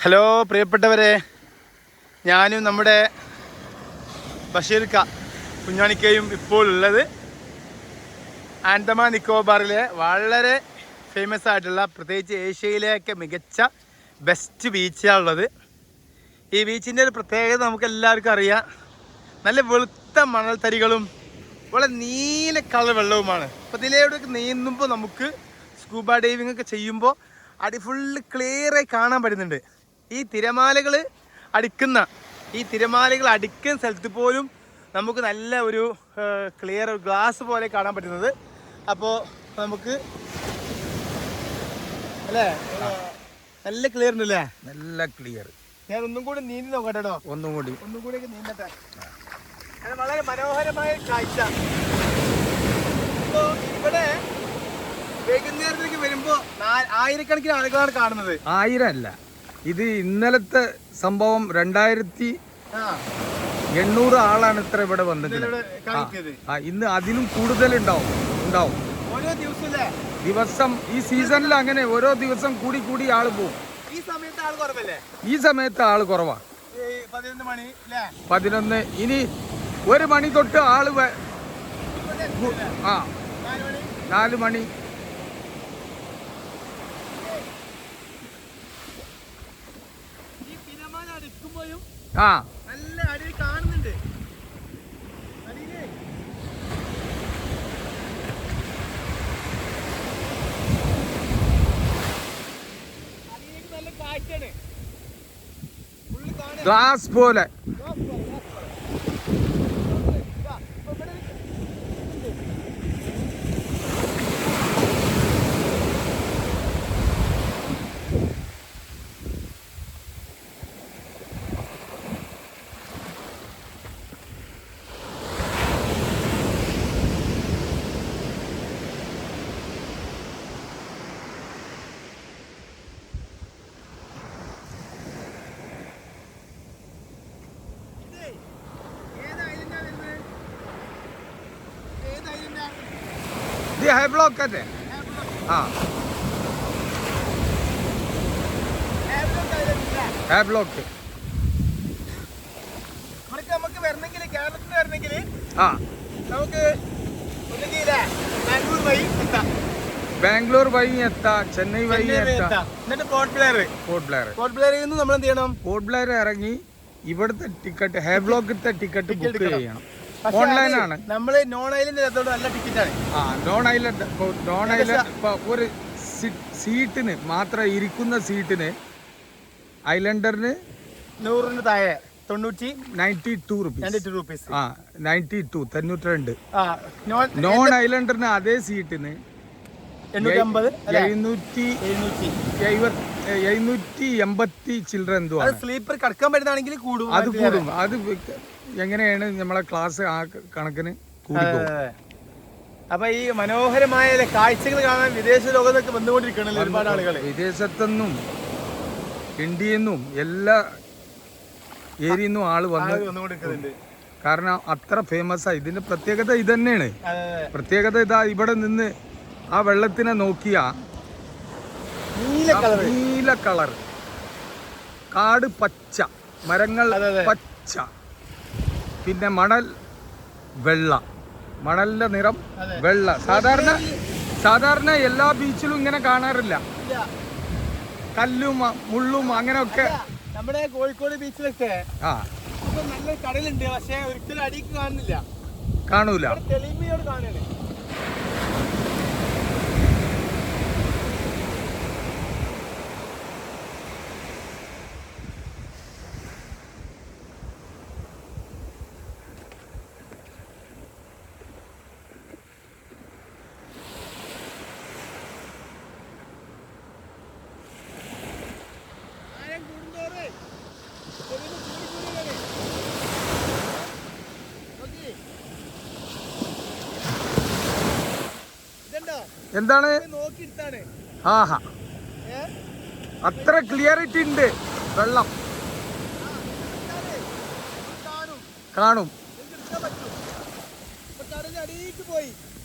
Hello പ്രിയപ്പെട്ടവരെ, ഞാനും നമ്മുടെ ബഷീർക്ക കുഞ്ഞാണിക്കയും ഇപ്പോൾ ഉള്ളത് ആൻഡമാൻ നിക്കോബാറിലെ വളരെ ഫേമസ് ആയിട്ടുള്ള, പ്രത്യേകിച്ച് ഏഷ്യയിലേക്ക് മികച്ച ബെസ്റ്റ് ബീച്ചാണുള്ളത്. ഈ ബീച്ചിൻ്റെ ഒരു പ്രത്യേകത നമുക്ക് എല്ലാവർക്കും അറിയാം. നല്ല വെളുത്ത മണൽത്തരികളും വളരെ നീല കളർ വെള്ളവുമാണ്. അപ്പോൾ ഇതിലേക്ക് നീന്തുമ്പോൾ നമുക്ക് സ്കൂബ ഡൈവിംഗ് ഒക്കെ ചെയ്യുമ്പോൾ ഫുള്ള് ക്ലിയറായി കാണാൻ പറ്റുന്നുണ്ട്. ഈ തിരമാലകൾ അടിക്കുന്ന സ്ഥലത്ത് പോലും നമുക്ക് നല്ല ഒരു ക്ലിയർ ഗ്ലാസ് പോലെ കാണാൻ പറ്റുന്നത്. അപ്പോൾ നമുക്ക് അല്ലേ നല്ല ക്ലിയർ ഉണ്ടല്ലേ? നല്ല ക്ലിയർ. ഞാൻ ഒന്നും കൂടി നീന്തി നോക്കട്ടോ. ഒന്നും കൂടി നീന്തട്ടെ. അത് വളരെ മനോഹരമായ കാഴ്ച. അപ്പോൾ ഇവിടെ വൈകുന്നേരത്തേക്ക് വരുമ്പോൾ ആയിരക്കണക്കിന് ആളുകളാണ് കാണുന്നത്. 1000 അല്ല, ഇത് ഇന്നലത്തെ സംഭവം 2800 ആളാണ് ഇത്ര ഇവിടെ വന്നിട്ടുള്ളത്. ഇന്ന് അതിലും കൂടുതൽ ഉണ്ടാവും. ഓരോ ദിവസം ഈ സീസണിൽ അങ്ങനെ ഓരോ ദിവസം കൂടി ആള് പോകും. ഈ സമയത്ത് ആൾ കുറവല്ലേ? ഈ സമയത്ത് ആള് കുറവാ. 11 മണി 11 ഇനി 1 മണി തൊട്ട് ആള് 4 മണി. നല്ല അടിയിൽ കാണുന്നുണ്ട്. നല്ല കാഴ്ചയാണ്. ഗ്ലാസ് പോലെ. ഹൈ ബ്ലോക്ക് അല്ലേ? High block. നമുക്ക് വരണമെങ്കിൽ, കേരളത്തിൽ വരണമെങ്കിൽ നമുക്ക് ബാംഗ്ലൂർ വഴി എത്താം, ചെന്നൈ വഴി എത്താം. എന്നിട്ട് പോർട്ട് ബ്ലെയറിൽ നിന്ന് നമ്മൾ എന്ത് ചെയ്യണം? പോർട്ട് ബ്ലെയർ ഇറങ്ങി ഇവിടുത്തെ ടിക്കറ്റ്, ഹൈ ബ്ലോക്കിലത്തെ ടിക്കറ്റ് ബുക്ക് ചെയ്യണം. ഓൺലൈനാണ്. നമ്മള് നോൺ ഐലൻഡ് നല്ല ടിക്കറ്റാണ്. നോൺ ഐലൻഡ് ഒരു സീറ്റിന് മാത്രം ഇരിക്കുന്ന സീറ്റിന് ഐലൻഡറിന് 100 താഴെ 92 റുപ്പീസ്. 92. നോൺ ഐലൻഡറിന് അതേ സീറ്റിന് 780 ചില്ലറ എന്തോ. സ്ലീപ്പർ കിടക്കാൻ പറ്റുന്നതാണെങ്കിൽ കൂടും. അത് എങ്ങനെയാണ് നമ്മളെ ക്ലാസ് ആ കണക്കിന് കൂടിപ്പോകും. അപ്പൊ ഈ മനോഹരമായ കാഴ്ചകൾ കാണാൻ വിദേശ ലോകത്തൊക്കെ വന്നുകൊണ്ടിരിക്കണല്ലോ ഒരുപാട് ആളുകൾ. വിദേശത്തുനിന്നും ഇന്ത്യയിൽ എല്ലാ ഏരിയന്നും ആള് വന്നുകൊണ്ടിരിക്കുന്നുണ്ട്. കാരണം അത്ര ഫേമസ് ആയി. ഇതിന്റെ പ്രത്യേകത ഇത് തന്നെയാണ്. പ്രത്യേകത ഇതാ, ഇവിടെ നിന്ന് ആ വെള്ളത്തിനെ നോക്കിയ നീല കളർ, കാട് പച്ച, മരങ്ങൾ പച്ച, പിന്നെ മണൽ വെള്ള, മണലിന്റെ നിറം വെള്ള. സാധാരണ എല്ലാ ബീച്ചിലും ഇങ്ങനെ കാണാറില്ല. കല്ലും മുള്ളും അങ്ങനെയൊക്കെ. നമ്മുടെ കോഴിക്കോട് ബീച്ചിലൊക്കെ നല്ല കടലുണ്ട്, പക്ഷെ ഒരിക്കലും അടിക്ക് കാണൂല. തെളിമയോട് കാണുകയാണ്. എന്താണ്? ആഹാ, അത്ര ക്ലിയറിറ്റി ഉണ്ട്. വെള്ളം കാണും. പോയി